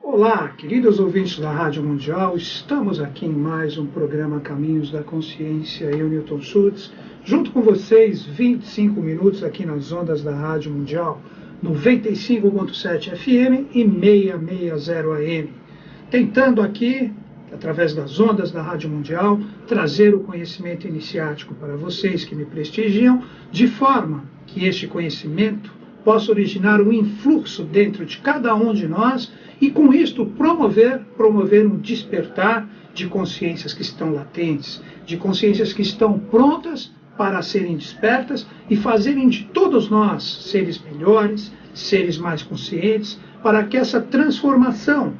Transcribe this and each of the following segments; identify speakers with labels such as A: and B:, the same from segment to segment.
A: Olá, queridos ouvintes da Rádio Mundial, estamos aqui em mais um programa Caminhos da Consciência. Eu, Newton Schultz, junto com vocês, 25 minutos aqui nas ondas da Rádio Mundial, 95.7 FM e 660 AM, tentando aqui, através das ondas da Rádio Mundial, trazer o conhecimento iniciático para vocês que me prestigiam, de forma que este conhecimento possa originar um influxo dentro de cada um de nós e, com isto, promover um despertar de consciências que estão latentes, de consciências que estão prontas para serem despertas e fazerem de todos nós seres melhores, seres mais conscientes, para que essa transformação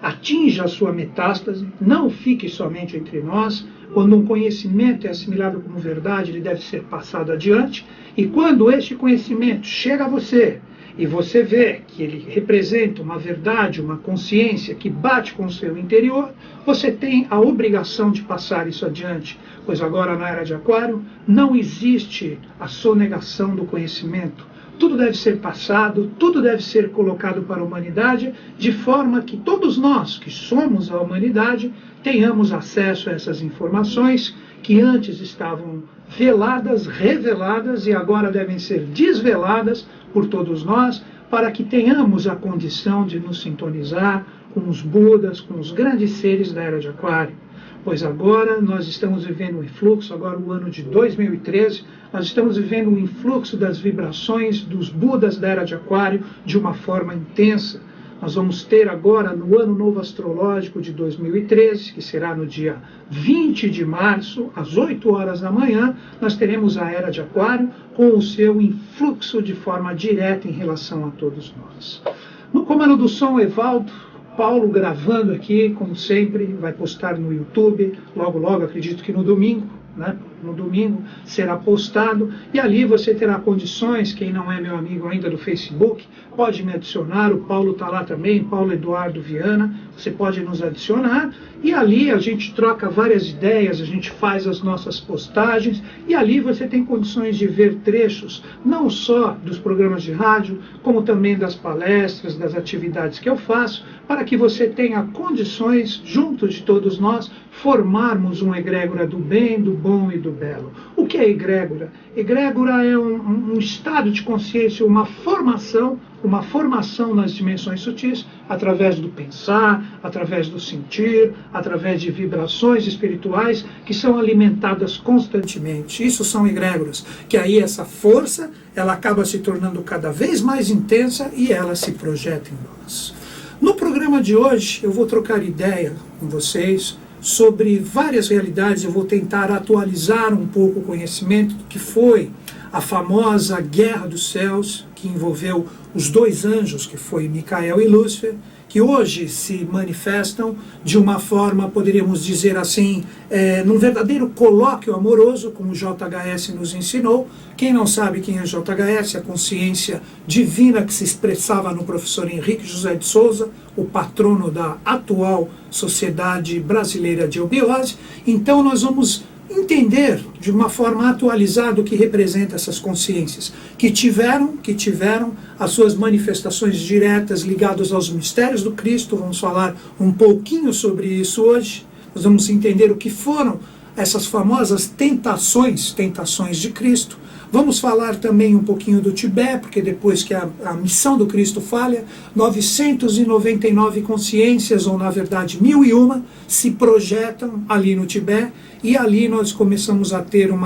A: atinja a sua metástase, não fique somente entre nós. Quando um conhecimento é assimilado como verdade, ele deve ser passado adiante, e quando este conhecimento chega a você, e você vê que ele representa uma verdade, uma consciência que bate com o seu interior, você tem a obrigação de passar isso adiante, pois agora na era de Aquário não existe a sonegação do conhecimento. Tudo deve ser passado, tudo deve ser colocado para a humanidade, de forma que todos nós, que somos a humanidade, tenhamos acesso a essas informações que antes estavam veladas, reveladas e agora devem ser desveladas por todos nós, para que tenhamos a condição de nos sintonizar com os Budas, com os grandes seres da Era de Aquário. Pois agora nós estamos vivendo um influxo, agora o ano de 2013, nós estamos vivendo um influxo das vibrações dos Budas da Era de Aquário de uma forma intensa. Nós vamos ter agora, no Ano Novo Astrológico de 2013, que será no dia 20 de março, às 8 horas da manhã, nós teremos a Era de Aquário com o seu influxo de forma direta em relação a todos nós. No comando do som, Evaldo, Paulo gravando aqui, como sempre, vai postar no YouTube, logo, acredito que no domingo, né? No domingo será postado, e ali você terá condições. Quem não é meu amigo ainda do Facebook, pode me adicionar, o Paulo está lá também, Paulo Eduardo Viana, você pode nos adicionar, e ali a gente troca várias ideias, a gente faz as nossas postagens, e ali você tem condições de ver trechos, não só dos programas de rádio, como também das palestras, das atividades que eu faço, para que você tenha condições, junto de todos nós, formarmos uma egrégora do bem, do bom e do belo. O que é egrégora? Egrégora é um estado de consciência, uma formação nas dimensões sutis, através do pensar, através do sentir, através de vibrações espirituais que são alimentadas constantemente. Isso são egrégoras, que aí essa força, ela acaba se tornando cada vez mais intensa e ela se projeta em nós. No programa de hoje, eu vou trocar ideia com vocês sobre várias realidades. Eu vou tentar atualizar um pouco o conhecimento do que foi a famosa Guerra dos Céus, que envolveu os dois anjos, que foi Micael e Lúcifer, que hoje se manifestam de uma forma, poderíamos dizer assim, num verdadeiro colóquio amoroso, como o JHS nos ensinou. Quem não sabe quem é JHS, a consciência divina que se expressava no professor Henrique José de Souza, o patrono da atual Sociedade Brasileira de Eubiose. Então nós vamos entender de uma forma atualizada o que representa essas consciências que tiveram as suas manifestações diretas ligadas aos mistérios do Cristo. Vamos falar um pouquinho sobre isso hoje. Nós vamos entender o que foram essas famosas tentações de Cristo. Vamos falar também um pouquinho do Tibete, porque depois que a missão do Cristo falha, 999 consciências, ou na verdade 1001, se projetam ali no Tibete, e ali nós começamos a ter um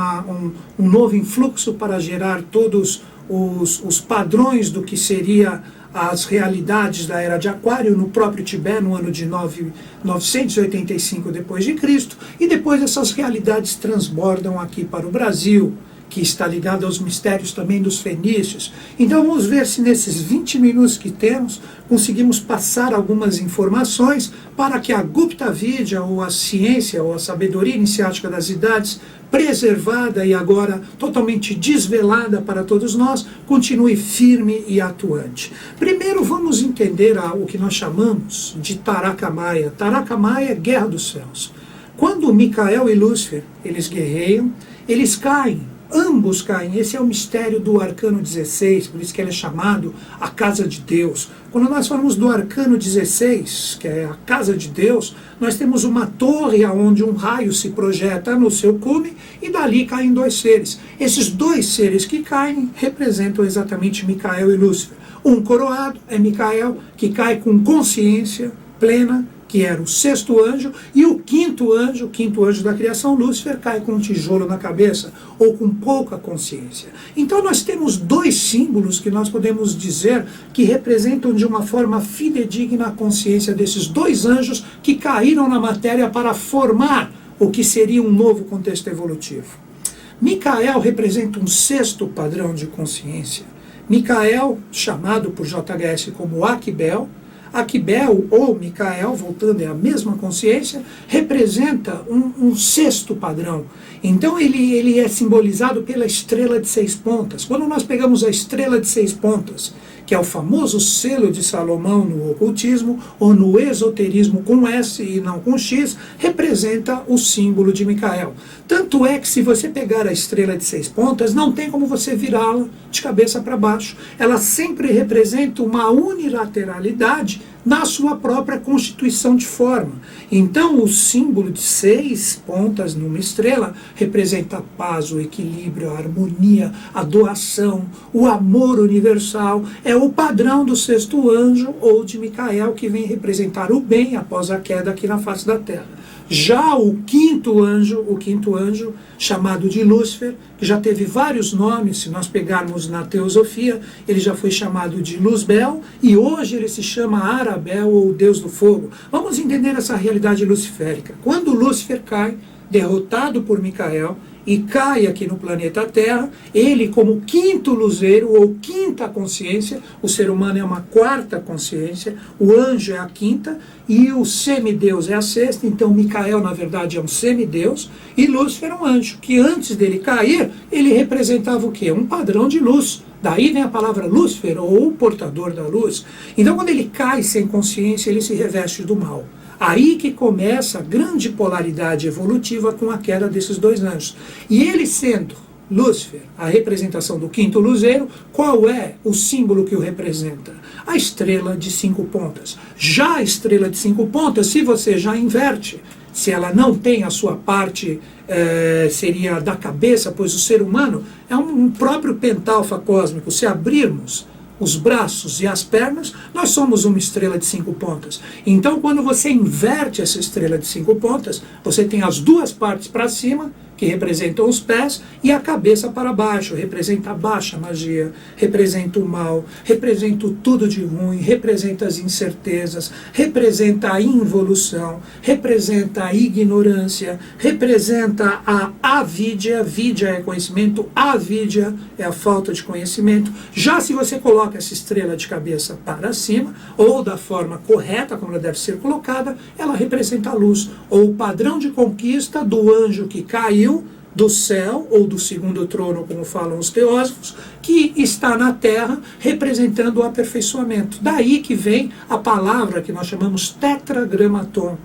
A: novo influxo para gerar todos os padrões do que seria as realidades da Era de Aquário no próprio Tibete, no ano de 985 depois de Cristo, e depois essas realidades transbordam aqui para o Brasil, que está ligado aos mistérios também dos fenícios. Então vamos ver se nesses 20 minutos que temos, conseguimos passar algumas informações para que a Gupta Vidya, ou a ciência, ou a sabedoria iniciática das idades, preservada e agora totalmente desvelada para todos nós, continue firme e atuante. Primeiro vamos entender o que nós chamamos de Taraka Maya. Taraka Maya é Guerra dos Céus. Quando Micael e Lúcifer, eles guerreiam, eles caem Ambos caem. Esse é o mistério do arcano 16, por isso que ele é chamado a casa de Deus. Quando nós falamos do arcano 16, que é a casa de Deus, nós temos uma torre onde um raio se projeta no seu cume e dali caem dois seres. Esses dois seres que caem representam exatamente Micael e Lúcifer. Um coroado é Micael, que cai com consciência plena, que era o sexto anjo, e o quinto anjo da criação, Lúcifer, cai com um tijolo na cabeça, ou com pouca consciência. Então nós temos dois símbolos que nós podemos dizer que representam de uma forma fidedigna a consciência desses dois anjos que caíram na matéria para formar o que seria um novo contexto evolutivo. Micael representa um sexto padrão de consciência. Micael, chamado por JHS como Aquibel, Aquibel ou Micael, voltando, é a mesma consciência, representa um sexto padrão. Então ele é simbolizado pela estrela de 6 pontas. Quando nós pegamos a estrela de 6 pontas, que é o famoso selo de Salomão no ocultismo, ou no esoterismo com S e não com X, representa o símbolo de Micael. Tanto é que se você pegar a estrela de 6 pontas, não tem como você virá-la de cabeça para baixo. Ela sempre representa uma unilateralidade na sua própria constituição de forma. Então, o símbolo de 6 pontas numa estrela representa a paz, o equilíbrio, a harmonia, a doação, o amor universal. É o padrão do sexto anjo ou de Micael, que vem representar o bem após a queda aqui na face da Terra. Já o quinto anjo, chamado de Lúcifer, que já teve vários nomes, se nós pegarmos na teosofia, ele já foi chamado de Luzbel, e hoje ele se chama Arabel, ou Deus do Fogo. Vamos entender essa realidade luciférica. Quando Lúcifer cai, derrotado por Micael, e cai aqui no planeta Terra, ele como quinto luzeiro ou quinta consciência, o ser humano é uma quarta consciência, o anjo é a quinta e o semideus é a sexta. Então Micael na verdade é um semideus e Lúcifer é um anjo, que antes dele cair, ele representava o quê? Um padrão de luz. Daí vem a palavra Lúcifer, ou o portador da luz. Então quando ele cai sem consciência, ele se reveste do mal. Aí que começa a grande polaridade evolutiva com a queda desses dois anjos. E ele sendo Lúcifer, a representação do quinto luzeiro, qual é o símbolo que o representa? A estrela de 5 pontas. Já a estrela de 5 pontas, se você já inverte, se ela não tem a sua parte, seria da cabeça, pois o ser humano é um próprio pentalfa cósmico. Se abrirmos os braços e as pernas, nós somos uma estrela de 5 pontas. Então, quando você inverte essa estrela de 5 pontas, você tem as duas partes para cima, que representam os pés, e a cabeça para baixo, representa a baixa magia, representa o mal, representa o tudo de ruim, representa as incertezas, representa a involução, representa a ignorância, representa a avidya. Vidya é conhecimento, avidya é a falta de conhecimento. Já se você coloca essa estrela de cabeça para cima, ou da forma correta, como ela deve ser colocada, ela representa a luz, ou o padrão de conquista do anjo que caiu do céu, ou do segundo trono, como falam os teósofos, que está na terra representando o aperfeiçoamento. Daí que vem a palavra que nós chamamos tetragramaton.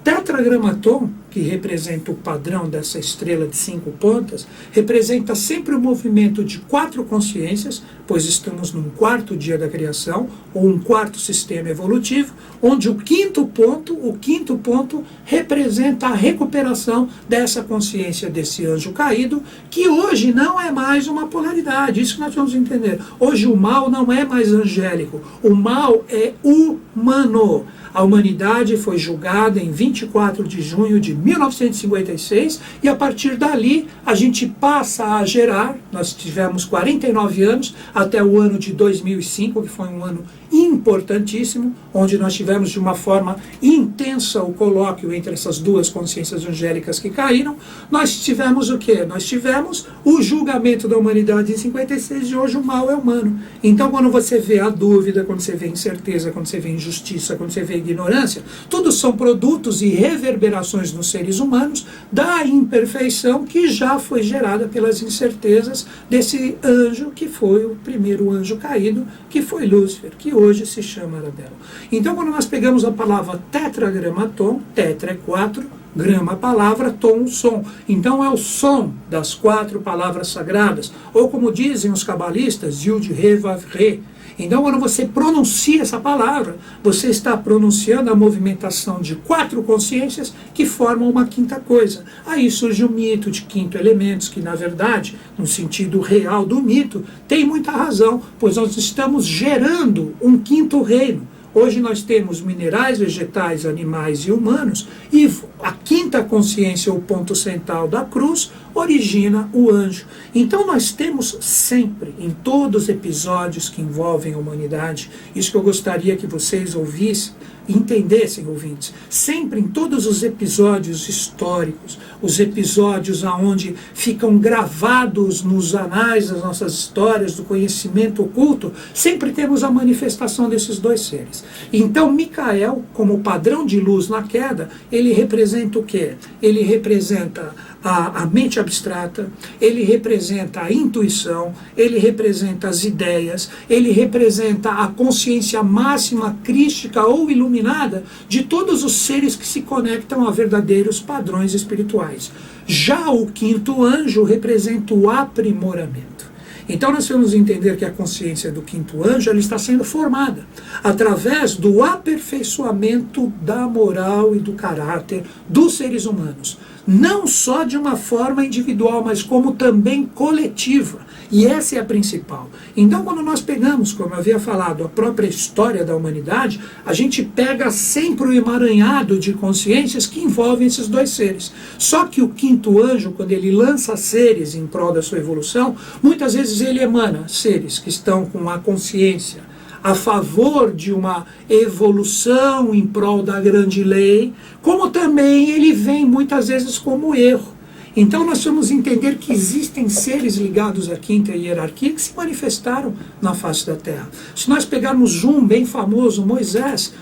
A: Tetragramaton, que representa o padrão dessa estrela de 5 pontas, representa sempre o movimento de 4 consciências, pois estamos num 4º dia da criação, ou um 4º sistema evolutivo, onde o quinto ponto representa a recuperação dessa consciência desse anjo caído, que hoje não é mais uma polaridade. Isso que nós vamos entender. Hoje o mal não é mais angélico, o mal é humano. A humanidade foi julgada em 24 de junho de 1956 e a partir dali a gente passa a gerar. Nós tivemos 49 anos até o ano de 2005, que foi um ano importantíssimo, onde nós tivemos de uma forma intensa o colóquio entre essas duas consciências angélicas que caíram. Nós tivemos o quê? Nós tivemos o julgamento da humanidade em 56 e hoje o mal é humano. Então quando você vê a dúvida, quando você vê a incerteza, quando você vê a injustiça, quando você vê a ignorância, tudo são produtos e reverberações nos seres humanos da imperfeição que já foi gerada pelas incertezas desse anjo que foi o primeiro anjo caído, que foi Lúcifer, que hoje se chama Arabel. Então quando nós pegamos a palavra tetragramaton, tetra é 4, grama a palavra, tom o som. Então é o som das 4 palavras sagradas, ou como dizem os cabalistas, Yud, Re, Vav, Re. Então, quando você pronuncia essa palavra, você está pronunciando a movimentação de 4 consciências que formam uma quinta coisa. Aí surge o mito de 5º elementos, que na verdade, no sentido real do mito, tem muita razão, pois nós estamos gerando um 5º reino. Hoje nós temos minerais, vegetais, animais e humanos, e a quinta consciência, o ponto central da cruz, origina o anjo. Então nós temos sempre, em todos os episódios que envolvem a humanidade, isso que eu gostaria que vocês ouvissem, entendessem, ouvintes, sempre em todos os episódios históricos, os episódios aonde ficam gravados nos anais das nossas histórias, do conhecimento oculto, sempre temos a manifestação desses 2 seres. Então, Micael, como padrão de luz na queda, ele representa o quê? Ele representa a mente abstrata, ele representa a intuição, ele representa as ideias, ele representa a consciência máxima, crística ou iluminada de todos os seres que se conectam a verdadeiros padrões espirituais. Já o 5º anjo representa o aprimoramento. Então nós vamos entender que a consciência do 5º anjo ela está sendo formada através do aperfeiçoamento da moral e do caráter dos seres humanos. Não só de uma forma individual, mas como também coletiva. E essa é a principal. Então, quando nós pegamos, como eu havia falado, a própria história da humanidade, a gente pega sempre o emaranhado de consciências que envolvem esses 2 seres. Só que o 5º anjo, quando ele lança seres em prol da sua evolução, muitas vezes ele emana seres que estão com a consciência a favor de uma evolução em prol da grande lei, como também ele vem muitas vezes como erro. Então nós vamos entender que existem seres ligados à 5ª hierarquia que se manifestaram na face da Terra. Se nós pegarmos um bem famoso, Moisés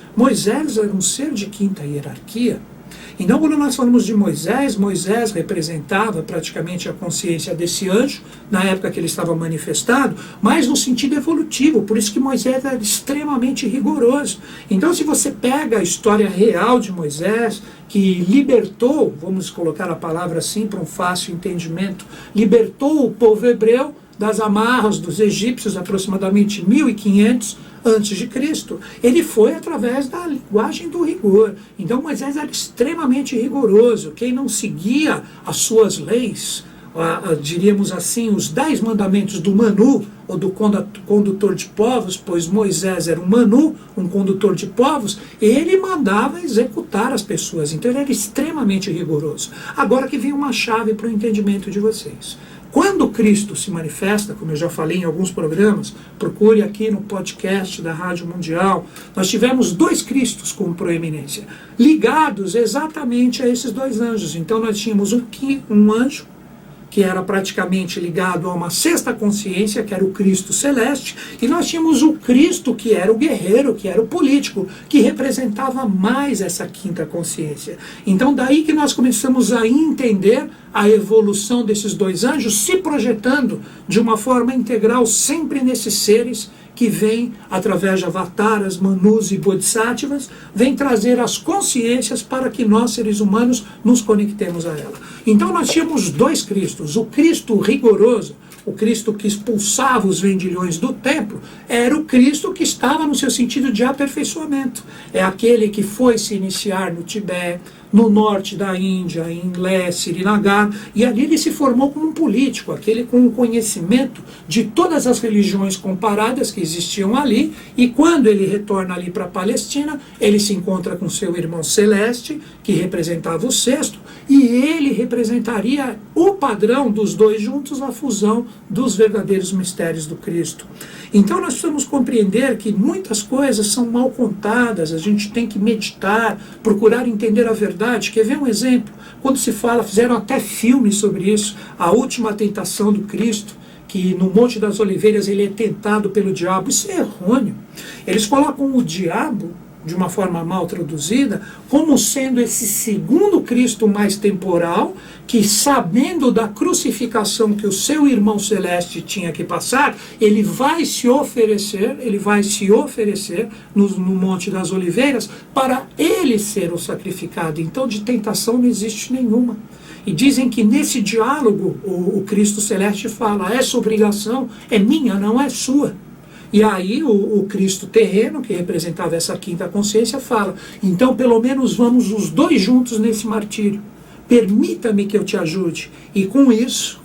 A: era um ser de 5ª hierarquia. Então, quando nós falamos de Moisés representava praticamente a consciência desse anjo, na época que ele estava manifestado, mas no sentido evolutivo, por isso que Moisés era extremamente rigoroso. Então, se você pega a história real de Moisés, que libertou, vamos colocar a palavra assim para um fácil entendimento, libertou o povo hebreu das amarras dos egípcios, aproximadamente 1500 antes de Cristo. Ele foi através da linguagem do rigor. Então Moisés era extremamente rigoroso. Quem não seguia as suas leis, diríamos assim, os 10 mandamentos do Manu, ou do condutor de povos, pois Moisés era um Manu, um condutor de povos, ele mandava executar as pessoas. Então ele era extremamente rigoroso. Agora que vem uma chave para o entendimento de vocês. Quando Cristo se manifesta, como eu já falei em alguns programas, procure aqui no podcast da Rádio Mundial, nós tivemos 2 Cristos com proeminência, ligados exatamente a esses 2 anjos. Então nós tínhamos um anjo, que era praticamente ligado a uma 6ª consciência, que era o Cristo celeste, e nós tínhamos o Cristo, que era o guerreiro, que era o político, que representava mais essa 5ª consciência. Então daí que nós começamos a entender a evolução desses 2 anjos se projetando de uma forma integral sempre nesses seres que vem, através de avataras, manus e bodhisattvas, vem trazer as consciências para que nós, seres humanos, nos conectemos a ela. Então nós tínhamos 2 Cristos. O Cristo rigoroso, o Cristo que expulsava os vendilhões do templo, era o Cristo que estava no seu sentido de aperfeiçoamento. É aquele que foi se iniciar no Tibete, no norte da Índia, em Lé, Srinagar, e ali ele se formou como um político, aquele com o conhecimento de todas as religiões comparadas que existiam ali, e quando ele retorna ali para a Palestina, ele se encontra com seu irmão Celeste, que representava o 6º, e ele representaria o padrão dos 2 juntos, a fusão dos verdadeiros mistérios do Cristo. Então nós precisamos compreender que muitas coisas são mal contadas, a gente tem que meditar, procurar entender a verdade. Quer ver um exemplo? Quando se fala, fizeram até filmes sobre isso, a última tentação do Cristo, que no Monte das Oliveiras ele é tentado pelo diabo. Isso é errôneo. Eles colocam o diabo de uma forma mal traduzida, como sendo esse segundo Cristo mais temporal, que sabendo da crucificação que o seu irmão celeste tinha que passar, ele vai se oferecer no Monte das Oliveiras para ele ser o sacrificado. Então de tentação não existe nenhuma. E dizem que nesse diálogo o Cristo celeste fala, essa obrigação é minha, não é sua. E aí o Cristo terreno, que representava essa quinta consciência, fala, então pelo menos vamos os dois juntos nesse martírio. Permita-me que eu te ajude. E com isso,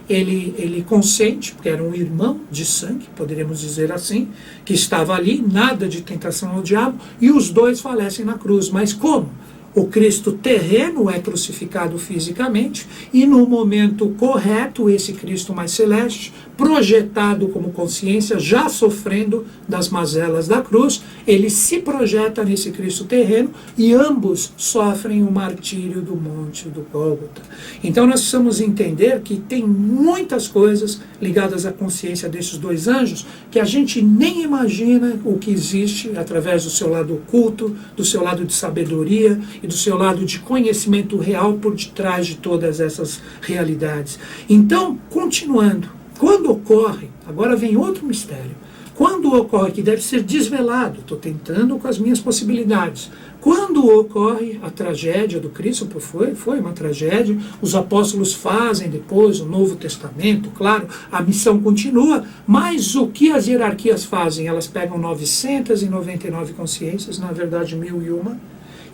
A: ele consente, porque era um irmão de sangue, poderíamos dizer assim, que estava ali, nada de tentação ao diabo, e os dois falecem na cruz. Mas como? O Cristo terreno é crucificado fisicamente e no momento correto, esse Cristo mais celeste, projetado como consciência, já sofrendo das mazelas da cruz, ele se projeta nesse Cristo terreno e ambos sofrem o martírio do monte do Gólgota. Então nós precisamos entender que tem muitas coisas ligadas à consciência desses dois anjos que a gente nem imagina o que existe através do seu lado oculto, do seu lado de sabedoria e do seu lado de conhecimento real por detrás de todas essas realidades. Então, continuando, quando ocorre, agora vem outro mistério, quando ocorre, que deve ser desvelado, estou tentando com as minhas possibilidades, quando ocorre a tragédia do Cristo, foi uma tragédia, os apóstolos fazem depois o Novo Testamento, claro, a missão continua, mas o que as hierarquias fazem? Elas pegam 999 consciências, na verdade 1001,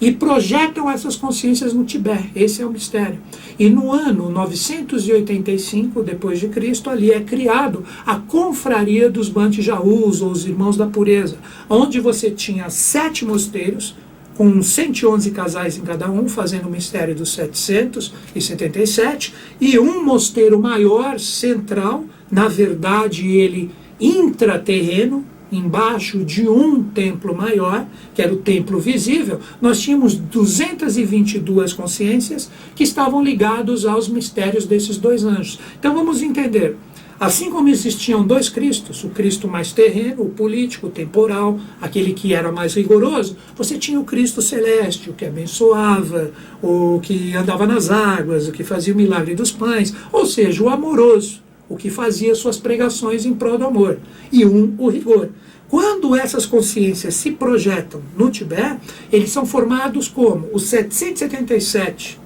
A: e projetam essas consciências no Tibete. Esse é o mistério. E no ano 985 depois de Cristo, ali é criado a confraria dos Bantijaús, ou os Irmãos da Pureza, onde você tinha 7 mosteiros, com 111 casais em cada um, fazendo o mistério dos 777, e um mosteiro maior, central, na verdade ele intraterreno, embaixo de um templo maior, que era o templo visível, nós tínhamos 222 consciências que estavam ligados aos mistérios desses dois anjos. Então vamos entender, assim como existiam dois Cristos, o Cristo mais terreno, o político, o temporal, aquele que era mais rigoroso, você tinha o Cristo celeste, o que abençoava, o que andava nas águas, o que fazia o milagre dos pães, ou seja, o amoroso, o que fazia suas pregações em prol do amor, e o rigor. Quando essas consciências se projetam no Tibete, eles são formados como os 777,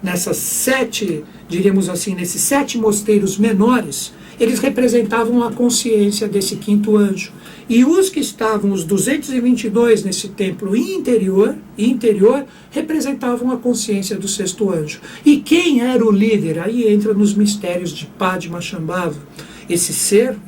A: nessas 7, diríamos assim, nesses 7 mosteiros menores, eles representavam a consciência desse quinto anjo. E os que estavam, os 222 nesse templo interior, representavam a consciência do sexto anjo. E quem era o líder? Aí entra nos mistérios de Padmasambhava. Esse ser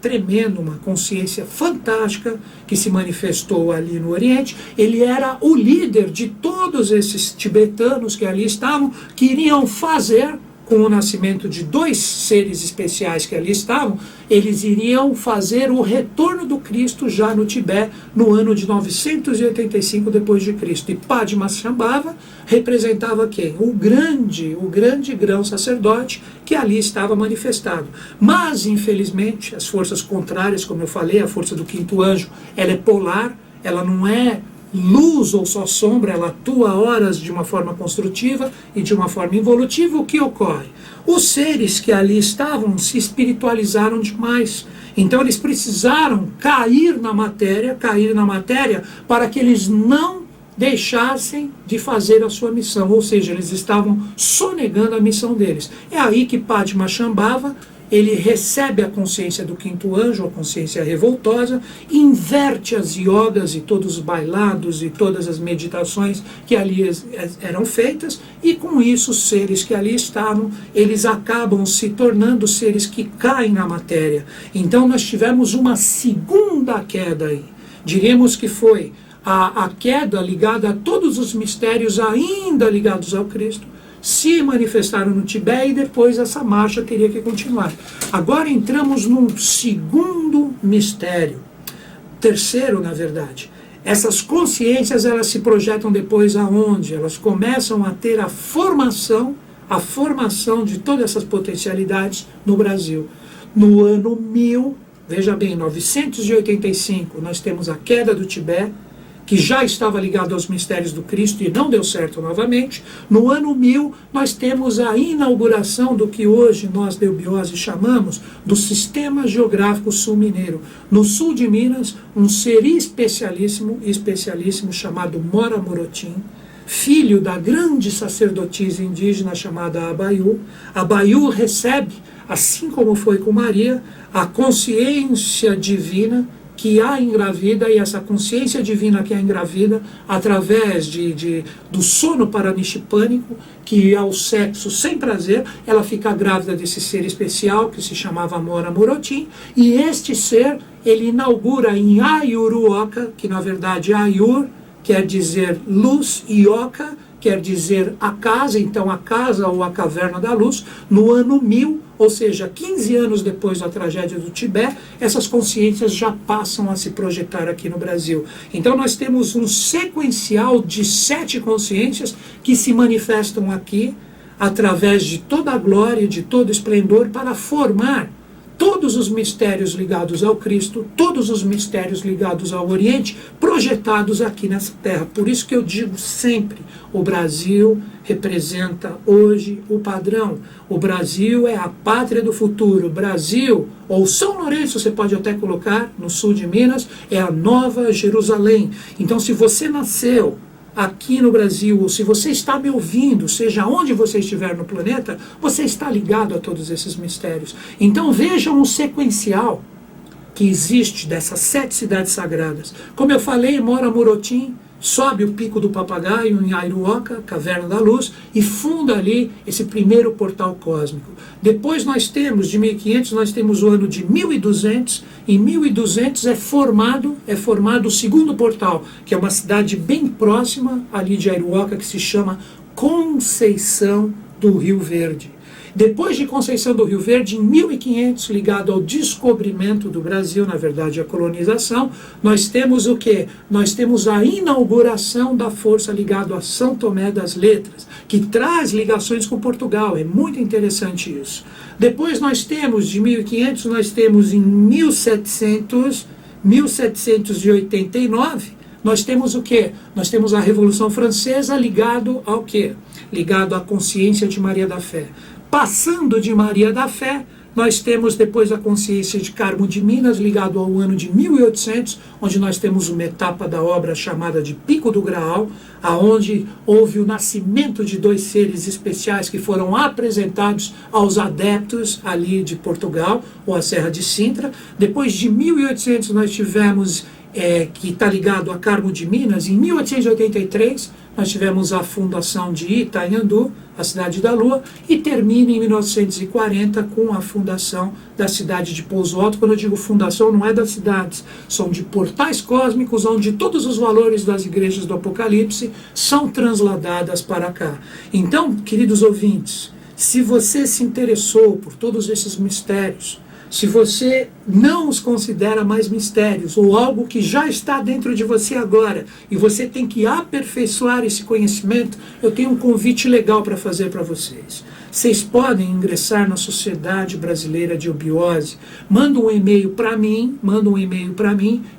A: tremendo, uma consciência fantástica que se manifestou ali no Oriente, ele era o líder de todos esses tibetanos que ali estavam, que iriam fazer, com o nascimento de 2 seres especiais que ali estavam, eles iriam fazer o retorno do Cristo já no Tibete, no ano de 985 depois de Cristo. E Padmasambhava representava quem? O grande grão sacerdote que ali estava manifestado. Mas, infelizmente, as forças contrárias, como eu falei, a força do quinto anjo, ela é polar, ela não é luz ou só sombra, ela atua horas de uma forma construtiva e de uma forma involutiva. O que ocorre? Os seres que ali estavam se espiritualizaram demais. Então eles precisaram cair na matéria para que eles não deixassem de fazer a sua missão, ou seja, eles estavam sonegando a missão deles. É aí que Padmasambhava, ele recebe a consciência do quinto anjo, a consciência revoltosa, inverte as yogas e todos os bailados e todas as meditações que ali eram feitas, e com isso os seres que ali estavam, eles acabam se tornando seres que caem na matéria. Então nós tivemos uma segunda queda aí. Diríamos que foi a queda ligada a todos os mistérios ainda ligados ao Cristo, se manifestaram no Tibete, e depois essa marcha teria que continuar. Agora entramos num segundo mistério, terceiro na verdade. Essas consciências, elas se projetam depois aonde? Elas começam a ter a formação de todas essas potencialidades no Brasil. No ano 1000, veja bem, 985, nós temos a queda do Tibete, que já estava ligado aos mistérios do Cristo e não deu certo novamente. No ano 1000, nós temos a inauguração do que hoje nós de Eubiose chamamos do Sistema Geográfico Sul-Mineiro. No sul de Minas, um ser especialíssimo chamado Mora Morotim, filho da grande sacerdotisa indígena chamada Abaiú. Abaiú recebe, assim como foi com Maria, a consciência divina que a engravida, e essa consciência divina que a engravida, através do sono paranixipânico, que ao sexo sem prazer, ela fica grávida desse ser especial, que se chamava Mora Morotim, e este ser, ele inaugura em Ayuruoca, que na verdade Ayur quer dizer luz, e Oca quer dizer a casa, então a casa ou a caverna da luz, no ano 1000, ou seja, 15 anos depois da tragédia do Tibete, essas consciências já passam a se projetar aqui no Brasil. Então nós temos um sequencial de 7 consciências que se manifestam aqui através de toda a glória, de todo o esplendor, para formar todos os mistérios ligados ao Cristo, todos os mistérios ligados ao Oriente, projetados aqui nessa terra. Por isso que eu digo sempre, o Brasil representa hoje o padrão. O Brasil é a pátria do futuro. O Brasil, ou São Lourenço, você pode até colocar, no sul de Minas, é a Nova Jerusalém. Então, se você nasceu aqui no Brasil, ou se você está me ouvindo, seja onde você estiver no planeta, você está ligado a todos esses mistérios. Então vejam um sequencial que existe dessas 7 cidades sagradas. Como eu falei, Mora Morotim sobe o Pico do Papagaio em Ayuruoca, Caverna da Luz, e funda ali esse primeiro portal cósmico. Depois nós temos, de 1500, nós temos o ano de 1200. Em 1200 é formado o segundo portal, que é uma cidade bem próxima ali de Ayuruoca, que se chama Conceição do Rio Verde. Depois de Conceição do Rio Verde, em 1500, ligado ao descobrimento do Brasil, na verdade a colonização, nós temos o quê? Nós temos a inauguração da força ligada a São Tomé das Letras, que traz ligações com Portugal. É muito interessante isso. Depois nós temos, de 1500, nós temos em 1789, nós temos o quê? Nós temos a Revolução Francesa ligado ao quê? Ligado à consciência de Maria da Fé. Passando de Maria da Fé, nós temos depois a consciência de Carmo de Minas, ligado ao ano de 1800, onde nós temos uma etapa da obra chamada de Pico do Graal, aonde houve o nascimento de 2 seres especiais que foram apresentados aos adeptos ali de Portugal, ou a Serra de Sintra. Depois de 1800 nós tivemos, que está ligado a Carmo de Minas, em 1883 nós tivemos a fundação de Itanhandu, a Cidade da Lua, e termina em 1940 com a fundação da cidade de Pouso Alto. Quando eu digo fundação, não é das cidades, são de portais cósmicos, onde todos os valores das igrejas do Apocalipse são transladadas para cá. Então, queridos ouvintes, se você se interessou por todos esses mistérios, se você não os considera mais mistérios, ou algo que já está dentro de você agora, e você tem que aperfeiçoar esse conhecimento, eu tenho um convite legal para fazer para vocês. Vocês podem ingressar na Sociedade Brasileira de Eubiose, manda um e-mail para mim,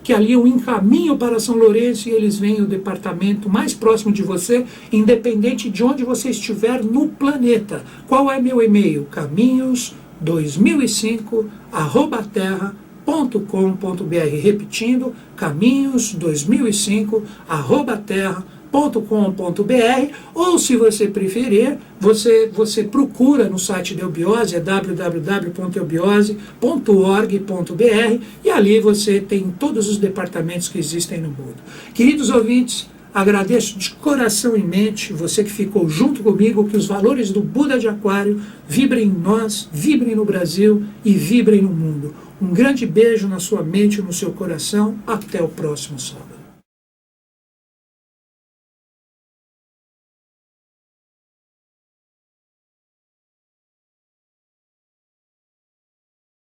A: que ali eu encaminho para São Lourenço e eles vêm ao departamento mais próximo de você, independente de onde você estiver no planeta. Qual é meu e-mail? caminhos2005@terra.com.br. Repetindo, caminhos2005@terra.com.br, ou se você preferir, você procura no site da Eubiose, é www.eubiose.org.br, e ali você tem todos os departamentos que existem no mundo. Queridos ouvintes, agradeço de coração e mente você que ficou junto comigo, que os valores do Buda de Aquário vibrem em nós, vibrem no Brasil e vibrem no mundo. Um grande beijo na sua mente e no seu coração. Até o próximo sábado.